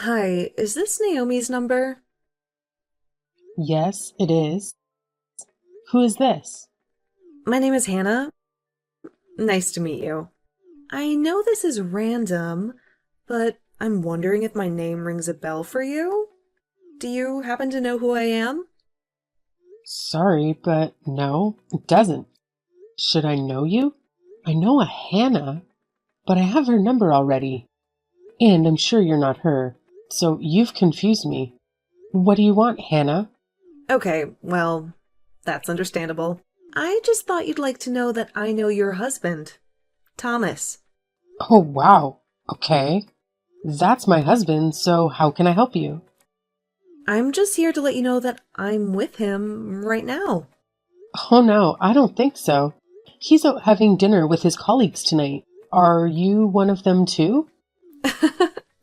Hi, is this Naomi's number? Yes, it is. Who is this? My name is Hannah. Nice to meet you. I know this is random, but I'm wondering if my name rings a bell for you? Do you happen to know who I am? Sorry, but no, it doesn't. Should I know you? I know a Hannah, but I have her number already. And I'm sure you're not her. So you've confused me. What do you want, Hannah? Okay, well, that's understandable. I just thought you'd like to know that I know your husband, Thomas. Oh, wow. Okay. That's my husband, so how can I help you? I'm just here to let you know that I'm with him right now. Oh, no, I don't think so. He's out having dinner with his colleagues tonight. Are you one of them too?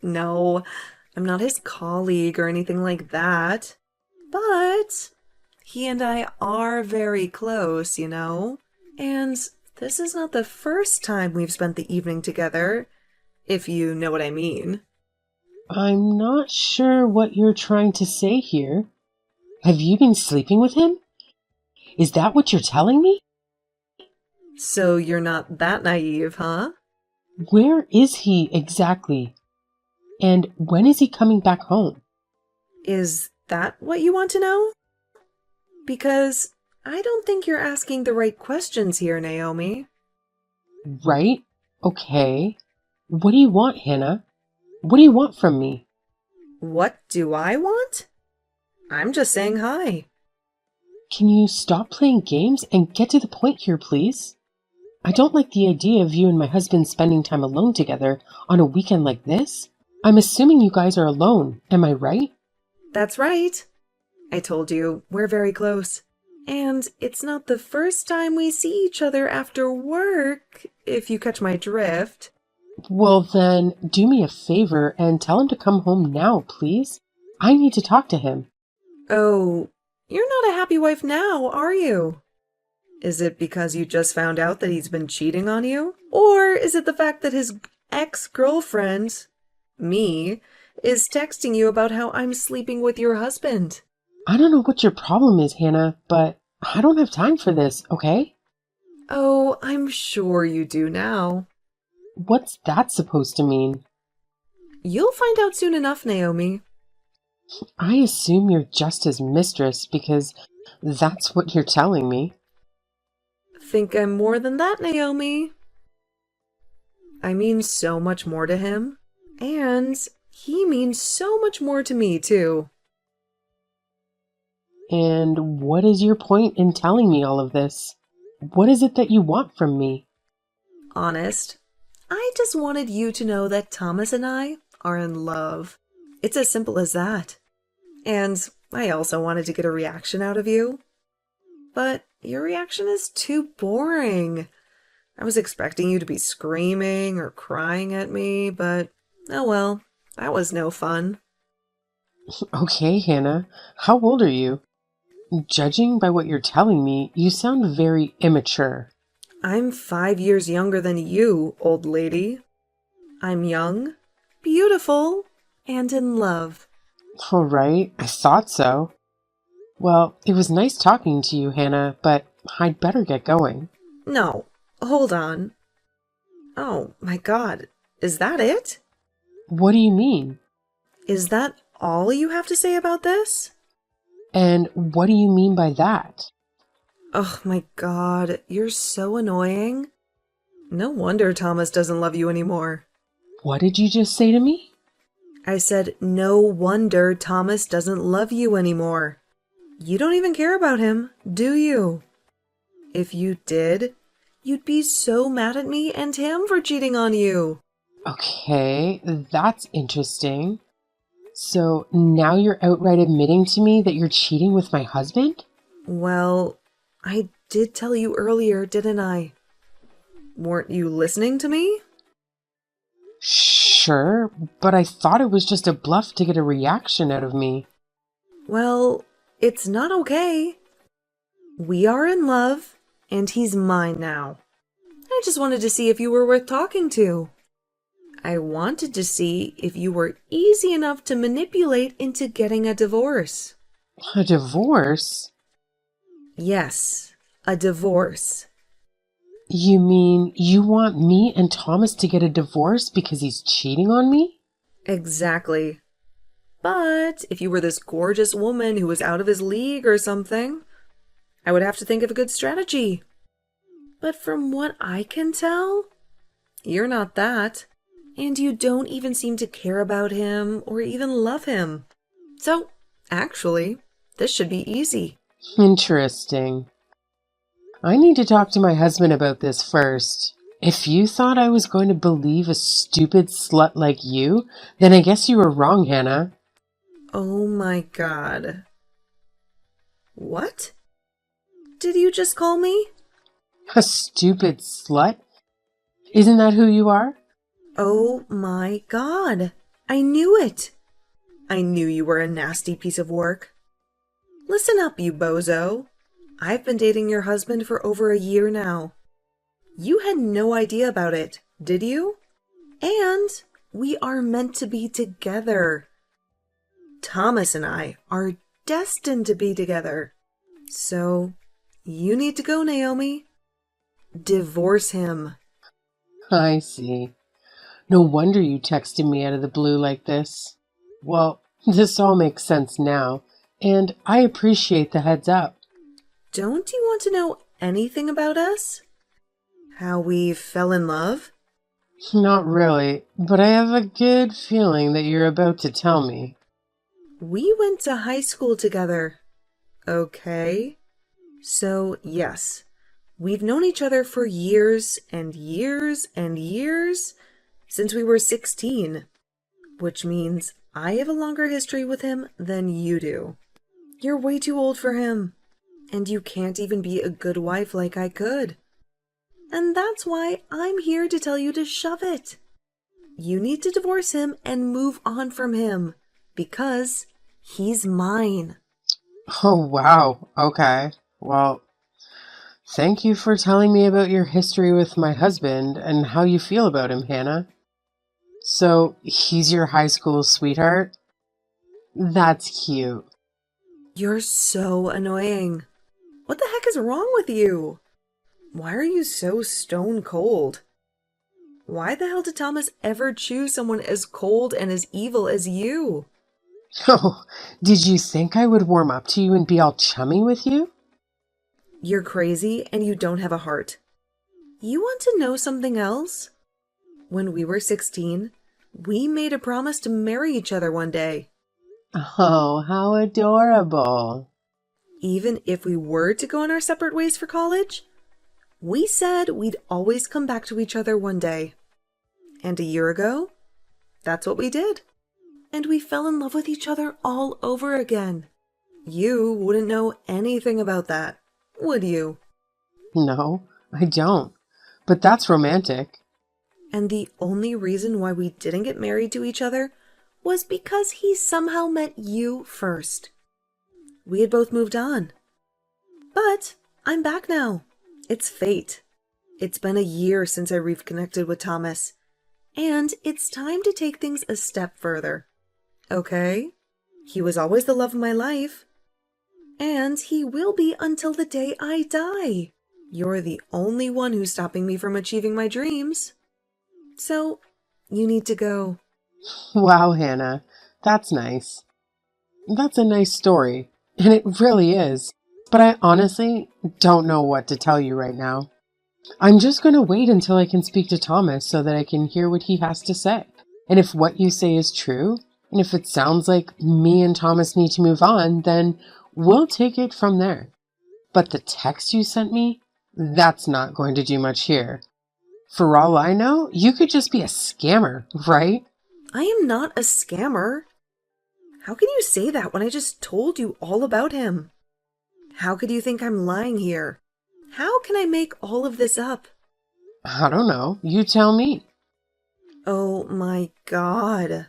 No, I'm not his colleague or anything like that. But he and I are very close, you know? And this is not the first time we've spent the evening together, if you know what I mean. I'm not sure what you're trying to say here. Have you been sleeping with him? Is that what you're telling me? So you're not that naive, huh? Where is he exactly? And when is he coming back home? Is that what you want to know? Because I don't think you're asking the right questions here, Naomi. Right? Okay. What do you want, Hannah? What do you want from me? What do I want? I'm just saying hi. Can you stop playing games and get to the point here, please? I don't like the idea of you and my husband spending time alone together on a weekend like this. I'm assuming you guys are alone, am I right? That's right. I told you, we're very close. And it's not the first time we see each other after work, if you catch my drift. Well, then, do me a favor and tell him to come home now, please. I need to talk to him. Oh, you're not a happy wife now, are you? Is it because you just found out that he's been cheating on you? Or is it the fact that his ex-girlfriend, me, is texting you about how I'm sleeping with your husband? I don't know what your problem is, Hannah, but I don't have time for this, okay? Oh, I'm sure you do now. What's that supposed to mean? You'll find out soon enough, Naomi. I assume you're just his mistress because that's what you're telling me. Think I'm more than that, Naomi. I mean so much more to him. And he means so much more to me, too. And what is your point in telling me all of this? What is it that you want from me? Honest, I just wanted you to know that Thomas and I are in love. It's as simple as that. And I also wanted to get a reaction out of you. But your reaction is too boring. I was expecting you to be screaming or crying at me, but oh well, that was no fun. Okay, Hannah, how old are you? Judging by what you're telling me, you sound very immature. I'm 5 years younger than you, old lady. I'm young, beautiful, and in love. All right, I thought so. Well, it was nice talking to you, Hannah, but I'd better get going. No, hold on. Oh my god, is that it? What do you mean? Is that all you have to say about this? And what do you mean by that? Oh my god, you're so annoying. No wonder Thomas doesn't love you anymore. What did you just say to me? I said, no wonder Thomas doesn't love you anymore. You don't even care about him, do you? If you did, you'd be so mad at me and him for cheating on you. Okay, that's interesting. So now you're outright admitting to me that you're cheating with my husband? Well, I did tell you earlier, didn't I? Weren't you listening to me? Sure, but I thought it was just a bluff to get a reaction out of me. Well, it's not okay. We are in love, and he's mine now. I just wanted to see if you were worth talking to. I wanted to see if you were easy enough to manipulate into getting a divorce. A divorce? Yes, a divorce. You mean you want me and Thomas to get a divorce because he's cheating on me? Exactly. But if you were this gorgeous woman who was out of his league or something, I would have to think of a good strategy. But from what I can tell, you're not that. And you don't even seem to care about him or even love him. So, actually, this should be easy. Interesting. I need to talk to my husband about this first. If you thought I was going to believe a stupid slut like you, then I guess you were wrong, Hannah. Oh my god. What? Did you just call me? A stupid slut? Isn't that who you are? Oh my god. I knew it. I knew you were a nasty piece of work. Listen up, you bozo. I've been dating your husband for over a year now. You had no idea about it, did you? And we are meant to be together. Thomas and I are destined to be together. So, you need to go, Naomi. Divorce him. I see. No wonder you texted me out of the blue like this. Well, this all makes sense now, and I appreciate the heads up. Don't you want to know anything about us? How we fell in love? Not really, but I have a good feeling that you're about to tell me. We went to high school together. Okay. So, yes, we've known each other for years and years and years since we were 16, which means I have a longer history with him than you do. You're way too old for him, and you can't even be a good wife like I could. And that's why I'm here to tell you to shove it. You need to divorce him and move on from him, because he's mine. Oh, wow. Okay. Well, thank you for telling me about your history with my husband and how you feel about him, Hannah. So, he's your high school sweetheart? That's cute. You're so annoying. What the heck is wrong with you? Why are you so stone cold? Why the hell did Thomas ever choose someone as cold and as evil as you? Oh, did you think I would warm up to you and be all chummy with you? You're crazy and you don't have a heart. You want to know something else? When we were 16, we made a promise to marry each other one day. Oh, how adorable. Even if we were to go on our separate ways for college, we said we'd always come back to each other one day. And a year ago, that's what we did. And we fell in love with each other all over again. You wouldn't know anything about that, would you? No, I don't. But that's romantic. And the only reason why we didn't get married to each other was because he somehow met you first. We had both moved on. But I'm back now. It's fate. It's been a year since I reconnected with Thomas, and it's time to take things a step further. Okay? He was always the love of my life, and he will be until the day I die. You're the only one who's stopping me from achieving my dreams. So, you need to go. Wow, Hannah, that's nice. That's a nice story, and it really is. But I honestly don't know what to tell you right now. I'm just going to wait until I can speak to Thomas so that I can hear what he has to say. And if what you say is true, and if it sounds like me and Thomas need to move on, then we'll take it from there. But the text you sent me, that's not going to do much here. For all I know, you could just be a scammer, right? I am not a scammer. How can you say that when I just told you all about him? How could you think I'm lying here? How can I make all of this up? I don't know. You tell me. Oh my god.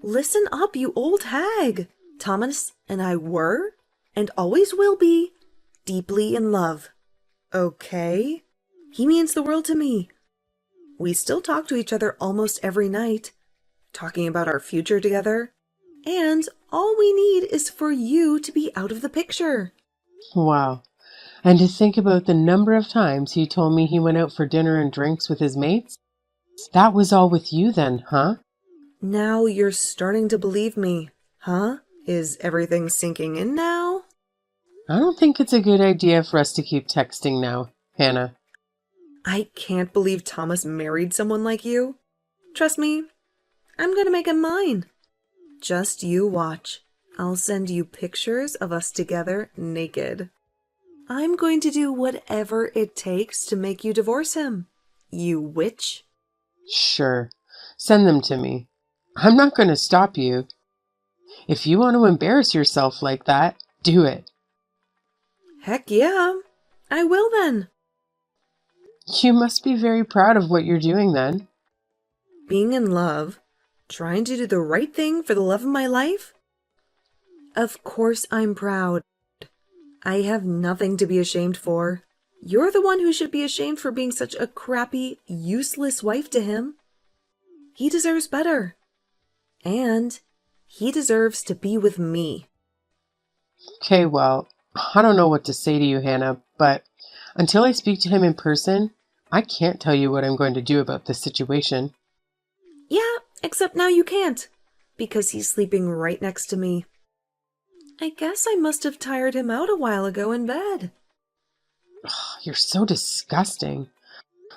Listen up, you old hag. Thomas and I were, and always will be, deeply in love. Okay? He means the world to me. We still talk to each other almost every night, talking about our future together. And all we need is for you to be out of the picture. Wow. And to think about the number of times he told me he went out for dinner and drinks with his mates. That was all with you then, huh? Now you're starting to believe me, huh? Is everything sinking in now? I don't think it's a good idea for us to keep texting now, Hannah. I can't believe Thomas married someone like you. Trust me, I'm gonna make him mine. Just you watch. I'll send you pictures of us together naked. I'm going to do whatever it takes to make you divorce him. You witch. Sure. Send them to me. I'm not going to stop you. If you want to embarrass yourself like that, do it. Heck yeah, I will then. You must be very proud of what you're doing then. Being in love, trying to do the right thing for the love of my life? Of course I'm proud. I have nothing to be ashamed for. You're the one who should be ashamed for being such a crappy, useless wife to him. He deserves better. And he deserves to be with me. Okay, well, I don't know what to say to you, Hannah, but until I speak to him in person, I can't tell you what I'm going to do about this situation. Yeah, except now you can't, because he's sleeping right next to me. I guess I must have tired him out a while ago in bed. You're so disgusting.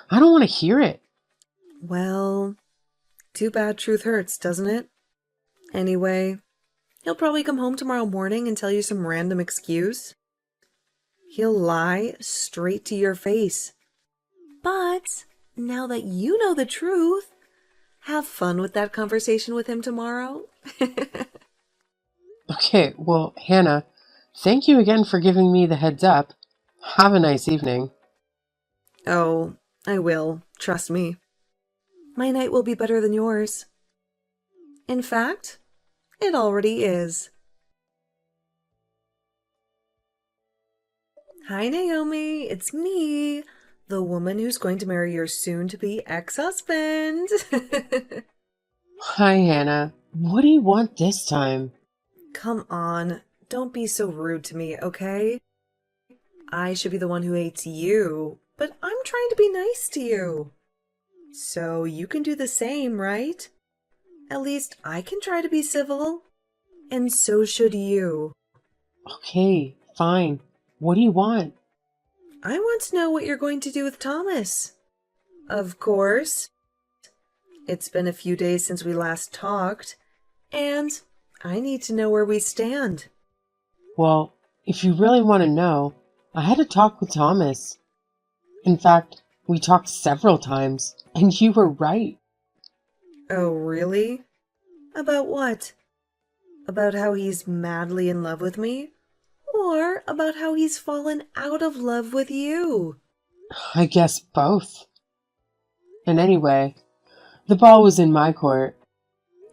I don't want to hear it. Well, too bad truth hurts, doesn't it? Anyway, he'll probably come home tomorrow morning and tell you some random excuse. He'll lie straight to your face. But now that you know the truth, have fun with that conversation with him tomorrow. Okay, well, Hannah, thank you again for giving me the heads up. Have a nice evening. Oh, I will. Trust me. My night will be better than yours. In fact, it already is. Hi, Naomi. It's me, the woman who's going to marry your soon-to-be ex-husband. Hi, Hannah. What do you want this time? Come on. Don't be so rude to me, okay? I should be the one who hates you, but I'm trying to be nice to you. So you can do the same, right? At least I can try to be civil. And so should you. Okay, fine. What do you want? I want to know what you're going to do with Thomas. Of course. It's been a few days since we last talked, and I need to know where we stand. Well, if you really want to know, I had a talk with Thomas. In fact, we talked several times, and you were right. Oh, really? About what? About how he's madly in love with me? Or about how he's fallen out of love with you? I guess both. And anyway, the ball was in my court.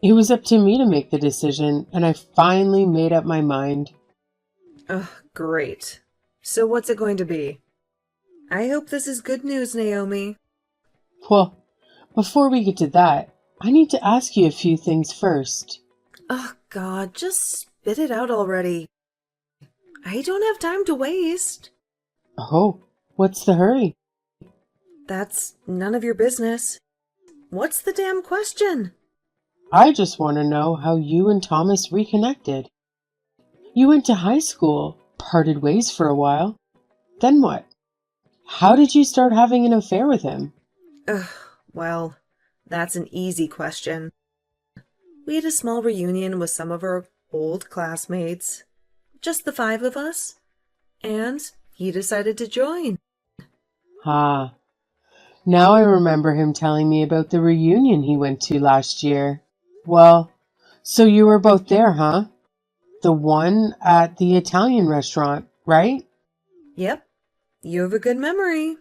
It was up to me to make the decision, and I finally made up my mind. Ugh, great. So what's it going to be? I hope this is good news, Naomi. Well, before we get to that, I need to ask you a few things first. Oh, God, just spit it out already. I don't have time to waste. Oh, what's the hurry? That's none of your business. What's the damn question? I just want to know how you and Thomas reconnected. You went to high school, parted ways for a while. Then what? How did you start having an affair with him? Ugh, well, that's an easy question. We had a small reunion with some of our old classmates. Just the 5 of us. And he decided to join. Ah, now I remember him telling me about the reunion he went to last year. Well, so you were both there, huh? The one at the Italian restaurant, right? Yep, you have a good memory.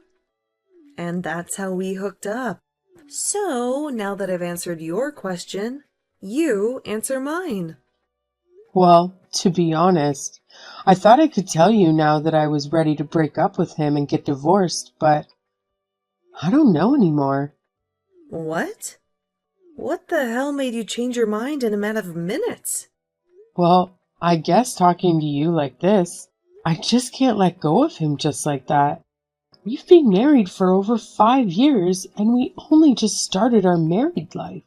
And that's how we hooked up. So, now that I've answered your question, you answer mine. Well, to be honest, I thought I could tell you now that I was ready to break up with him and get divorced, but I don't know anymore. What? What the hell made you change your mind in a matter of minutes? Well, I guess talking to you like this, I just can't let go of him just like that. We've been married for over 5 years and we only just started our married life.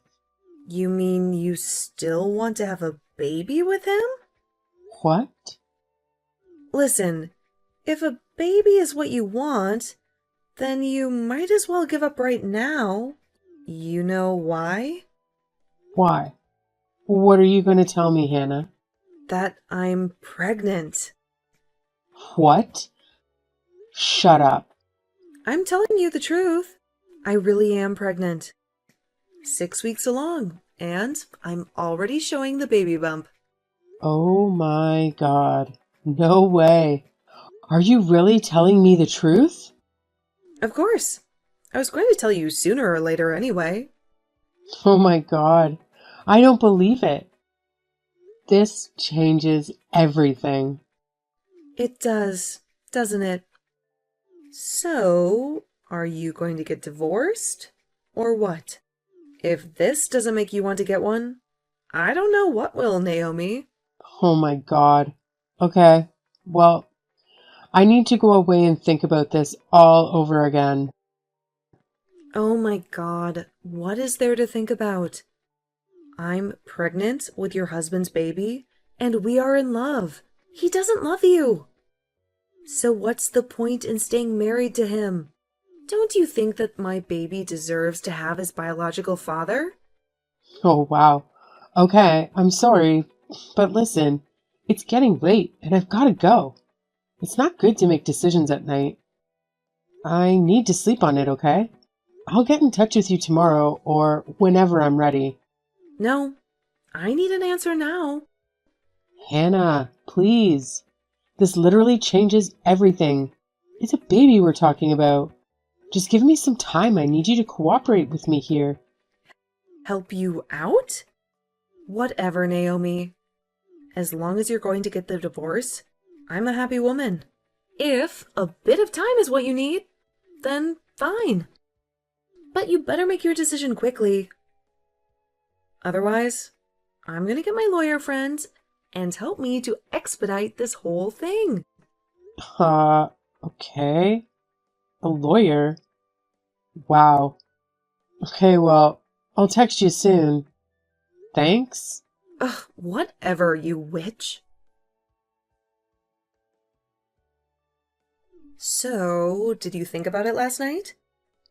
You mean you still want to have a baby with him? What? Listen, if a baby is what you want, then you might as well give up right now. You know why? Why? What are you going to tell me, Hannah? That I'm pregnant. What? Shut up. I'm telling you the truth. I really am pregnant. 6 weeks along, and I'm already showing the baby bump. Oh my God. No way. Are you really telling me the truth? Of course. I was going to tell you sooner or later anyway. Oh my God. I don't believe it. This changes everything. It does, doesn't it? So, are you going to get divorced? Or what? If this doesn't make you want to get one, I don't know what will, Naomi. Oh my God. Okay. Well, I need to go away and think about this all over again. Oh my God, what is there to think about? I'm pregnant with your husband's baby, and we are in love. He doesn't love you. So what's the point in staying married to him? Don't you think that my baby deserves to have his biological father? Oh wow. Okay, I'm sorry, but listen, it's getting late and I've got to go. It's not good to make decisions at night. I need to sleep on it, okay? I'll get in touch with you tomorrow or whenever I'm ready. No, I need an answer now. Hannah, please. This literally changes everything. It's a baby we're talking about. Just give me some time. I need you to cooperate with me here. Help you out? Whatever, Naomi. As long as you're going to get the divorce, I'm a happy woman. If a bit of time is what you need, then fine. But you better make your decision quickly. Otherwise, I'm going to get my lawyer friend and help me to expedite this whole thing. Okay. A lawyer? Wow. Okay, well, I'll text you soon. Thanks. Ugh, whatever, you witch. So, did you think about it last night?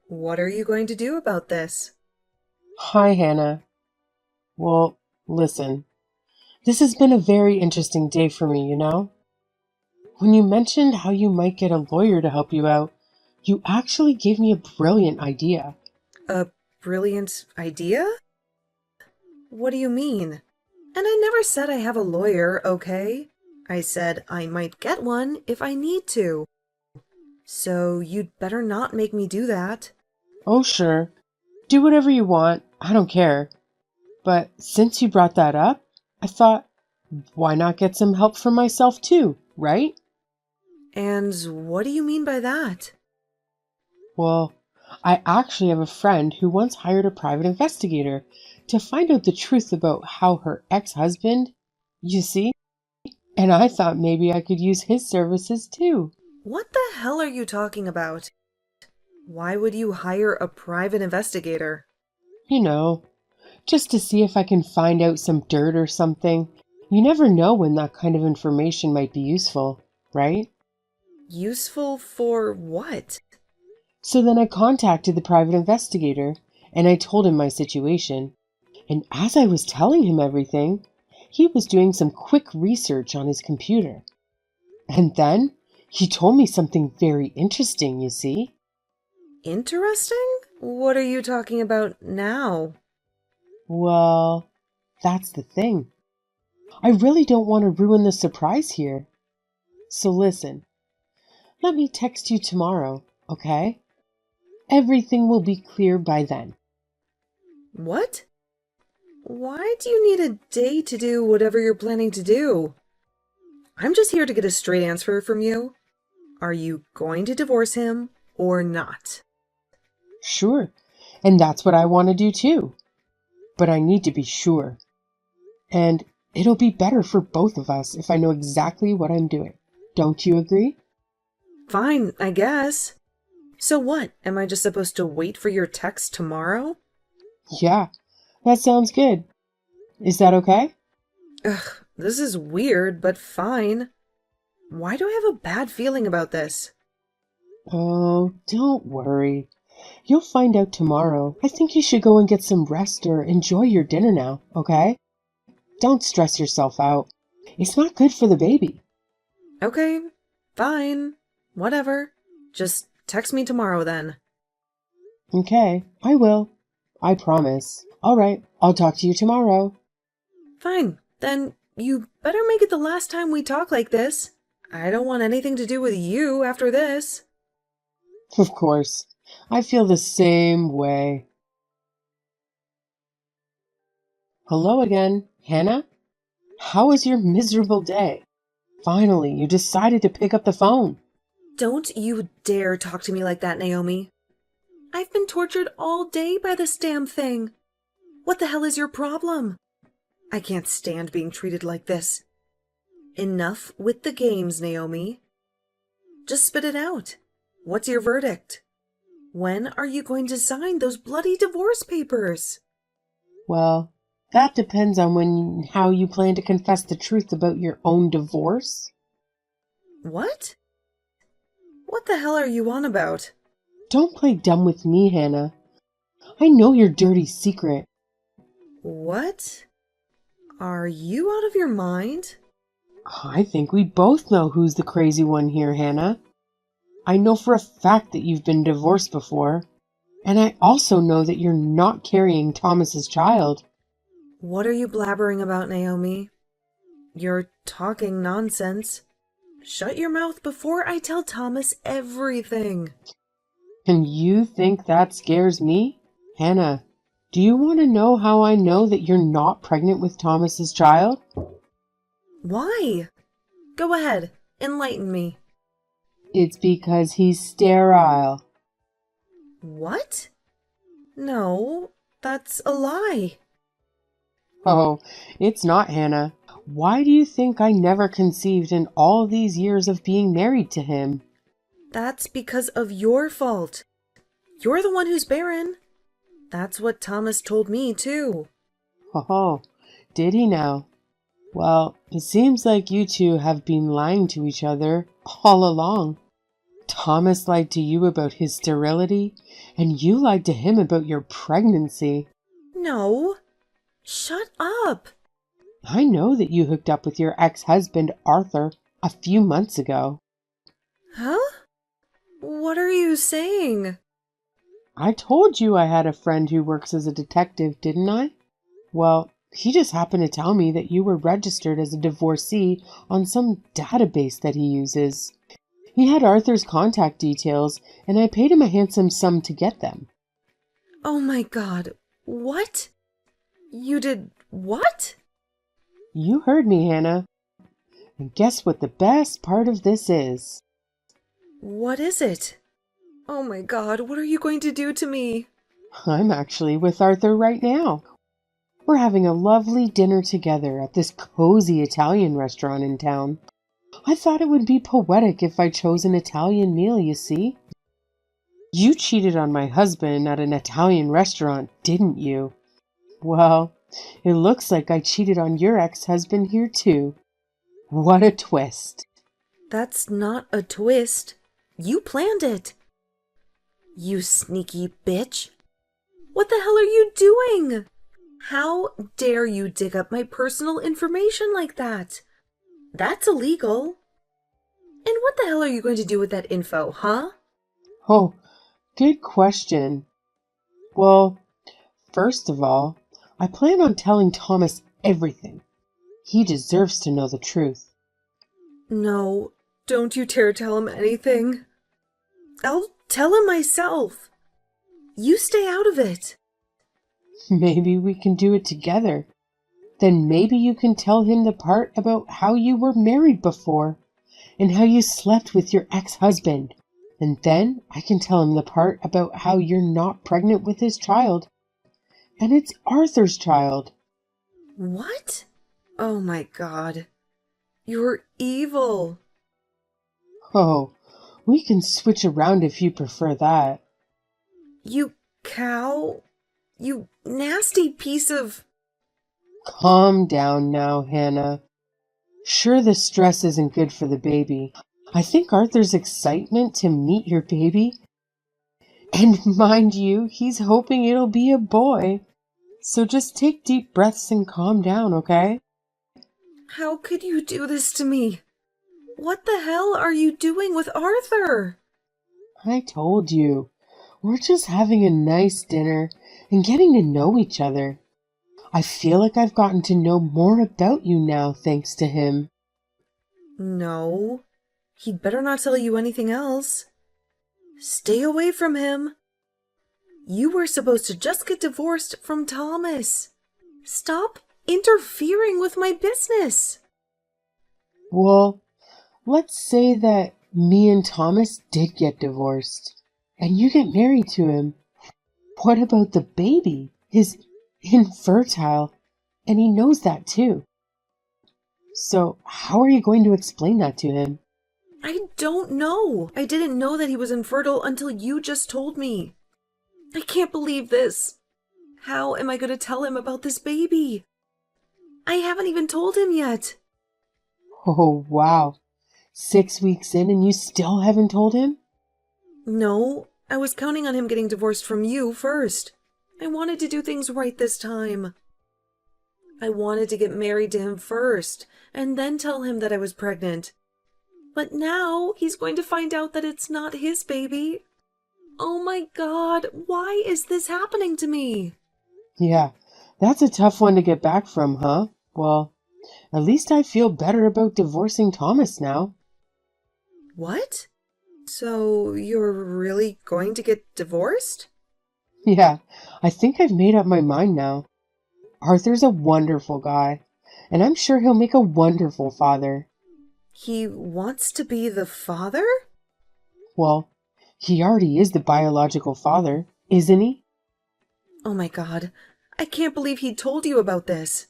What are you going to do about this? Hi, Hannah. Well, listen. This has been a very interesting day for me, you know? When you mentioned how you might get a lawyer to help you out, you actually gave me a brilliant idea. A brilliant idea? What do you mean? And I never said I have a lawyer, okay? I said I might get one if I need to. So you'd better not make me do that. Oh, sure. Do whatever you want. I don't care. But since you brought that up, I thought, why not get some help for myself too, right? And what do you mean by that? Well, I actually have a friend who once hired a private investigator to find out the truth about how her ex-husband, you see? And I thought maybe I could use his services too. What the hell are you talking about? Why would you hire a private investigator? You know, just to see if I can find out some dirt or something. You never know when that kind of information might be useful, right? Useful for what? So then I contacted the private investigator and I told him my situation. And as I was telling him everything, he was doing some quick research on his computer. And then he told me something very interesting, you see. Interesting? What are you talking about now? Well, that's the thing. I really don't want to ruin the surprise here. So listen, let me text you tomorrow, okay? Everything will be clear by then. What? Why do you need a day to do whatever you're planning to do? I'm just here to get a straight answer from you. Are you going to divorce him or not? Sure, And that's what I want to do too. But I need to be sure. And it'll be better for both of us if I know exactly what I'm doing. Don't you agree? Fine, I guess. So what? Am I just supposed to wait for your text tomorrow? Yeah, that sounds good. Is that okay? Ugh, this is weird, but fine. Why do I have a bad feeling about this? Oh, don't worry. You'll find out tomorrow. I think you should go and get some rest or enjoy your dinner now, okay? Don't stress yourself out. It's not good for the baby. Okay, fine. Whatever. Just text me tomorrow then. Okay, I will. I promise. All right, I'll talk to you tomorrow. Fine. Then you better make it the last time we talk like this. I don't want anything to do with you after this. Of course. I feel the same way. Hello again, Hannah? How was your miserable day? Finally, you decided to pick up the phone. Don't you dare talk to me like that, Naomi. I've been tortured all day by this damn thing. What the hell is your problem? I can't stand being treated like this. Enough with the games, Naomi. Just spit it out. What's your verdict? When are you going to sign those bloody divorce papers? Well, that depends on how you plan to confess the truth about your own divorce. What? What the hell are you on about? Don't play dumb with me, Hannah. I know your dirty secret. What? Are you out of your mind? I think we both know who's the crazy one here, Hannah. I know for a fact that you've been divorced before, and I also know that you're not carrying Thomas's child. What are you blabbering about, Naomi? You're talking nonsense. Shut your mouth before I tell Thomas everything. And you think that scares me? Hannah, do you want to know how I know that you're not pregnant with Thomas's child? Why? Go ahead, enlighten me. It's because he's sterile. What? No, that's a lie. Oh, it's not, Hannah. Why do you think I never conceived in all these years of being married to him? That's because of your fault. You're the one who's barren. That's what Thomas told me, too. Oh, did he now? Well, it seems like you two have been lying to each other all along. Thomas lied to you about his sterility, and you lied to him about your pregnancy. No. Shut up. I know that you hooked up with your ex-husband, Arthur, a few months ago. Huh? What are you saying? I told you I had a friend who works as a detective, didn't I? Well, he just happened to tell me that you were registered as a divorcee on some database that he uses. He had Arthur's contact details, and I paid him a handsome sum to get them. Oh my God. What? You did what? You heard me, Hannah. And guess what the best part of this is? What is it? Oh my God, what are you going to do to me? I'm actually with Arthur right now. We're having a lovely dinner together at this cozy Italian restaurant in town. I thought it would be poetic if I chose an Italian meal, you see. You cheated on my husband at an Italian restaurant, didn't you? Well, it looks like I cheated on your ex-husband here too. What a twist. That's not a twist. You planned it. You sneaky bitch. What the hell are you doing? How dare you dig up my personal information like that? That's illegal. And what the hell are you going to do with that info, huh? Oh, good question. Well, first of all, I plan on telling Thomas everything. He deserves to know the truth. No, don't you dare tell him anything. I'll tell him myself. You stay out of it. Maybe we can do it together. Then maybe you can tell him the part about how you were married before and how you slept with your ex-husband. And then I can tell him the part about how you're not pregnant with his child. And it's Arthur's child. What? Oh my God. You're evil. Oh, we can switch around if you prefer that. You cow. You nasty piece of... Calm down now, Hannah. Sure, the stress isn't good for the baby. I think Arthur's excitement to meet your baby, and mind you, he's hoping it'll be a boy. So just take deep breaths and calm down, okay? How could you do this to me? What the hell are you doing with Arthur? I told you. We're just having a nice dinner and getting to know each other. I feel like I've gotten to know more about you now thanks to him. No. He'd better not tell you anything else. Stay away from him. You were supposed to just get divorced from Thomas. Stop interfering with my business. Well, let's say that me and Thomas did get divorced, and you get married to him. What about the baby? He's infertile, and he knows that too. So how are you going to explain that to him? I don't know. I didn't know that he was infertile until you just told me. I can't believe this. How am I going to tell him about this baby? I haven't even told him yet. Oh, wow. 6 weeks in and you still haven't told him? No, I was counting on him getting divorced from you first. I wanted to do things right this time. I wanted to get married to him first, and then tell him that I was pregnant. But now he's going to find out that it's not his baby. Oh my God, why is this happening to me? Yeah, that's a tough one to get back from, huh? Well, at least I feel better about divorcing Thomas now. What? So you're really going to get divorced? Yeah, I think I've made up my mind now. Arthur's a wonderful guy, and I'm sure he'll make a wonderful father. He wants to be the father? Well, he already is the biological father, isn't he? Oh my God, I can't believe he told you about this.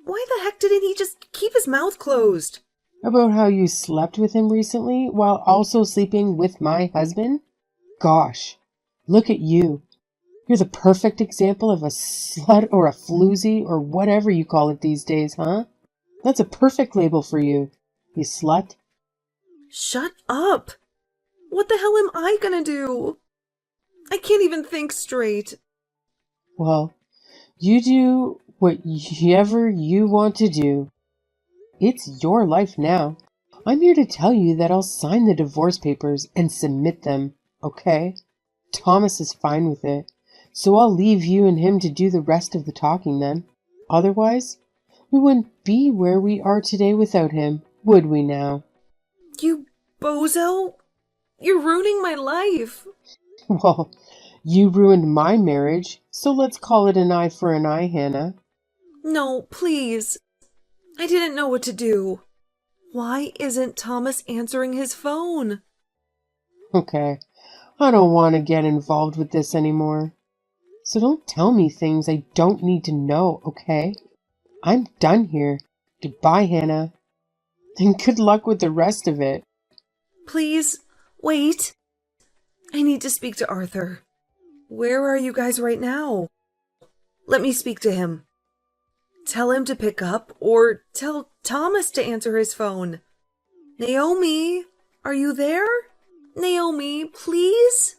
Why the heck didn't he just keep his mouth closed? About how you slept with him recently while also sleeping with my husband? Gosh, look at you. You're the perfect example of a slut or a floozy or whatever you call it these days, huh? That's a perfect label for you, you slut. Shut up! What the hell am I gonna do? I can't even think straight. Well, you do whatever you want to do. It's your life now. I'm here to tell you that I'll sign the divorce papers and submit them, okay? Thomas is fine with it, so I'll leave you and him to do the rest of the talking then. Otherwise, we wouldn't be where we are today without him, would we now? You bozo! You're ruining my life! Well, you ruined my marriage, so let's call it an eye for an eye, Hannah. No, please. I didn't know what to do. Why isn't Thomas answering his phone? Okay, I don't want to get involved with this anymore. So don't tell me things I don't need to know, okay? I'm done here. Goodbye, Hannah. And good luck with the rest of it. Please, wait. I need to speak to Arthur. Where are you guys right now? Let me speak to him. Tell him to pick up, or tell Thomas to answer his phone. Naomi, are you there? Naomi, please?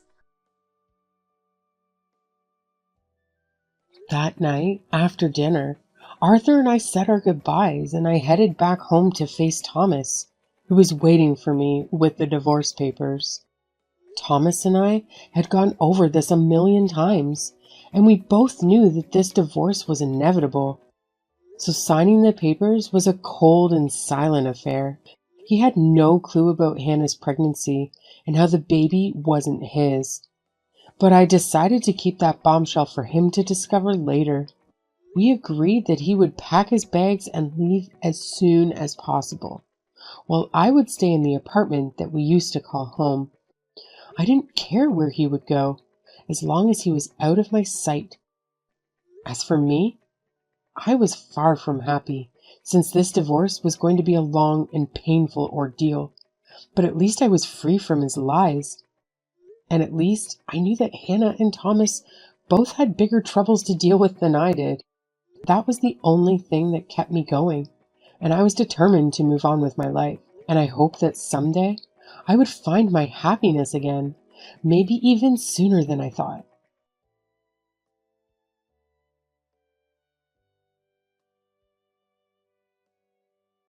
That night, after dinner, Arthur and I said our goodbyes and I headed back home to face Thomas, who was waiting for me with the divorce papers. Thomas and I had gone over this a million times, and we both knew that this divorce was inevitable. So signing the papers was a cold and silent affair. He had no clue about Hannah's pregnancy and how the baby wasn't his. But I decided to keep that bombshell for him to discover later. We agreed that he would pack his bags and leave as soon as possible, while I would stay in the apartment that we used to call home. I didn't care where he would go, as long as he was out of my sight. As for me, I was far from happy, since this divorce was going to be a long and painful ordeal. But at least I was free from his lies. And at least I knew that Hannah and Thomas both had bigger troubles to deal with than I did. That was the only thing that kept me going, and I was determined to move on with my life. And I hoped that someday I would find my happiness again, maybe even sooner than I thought.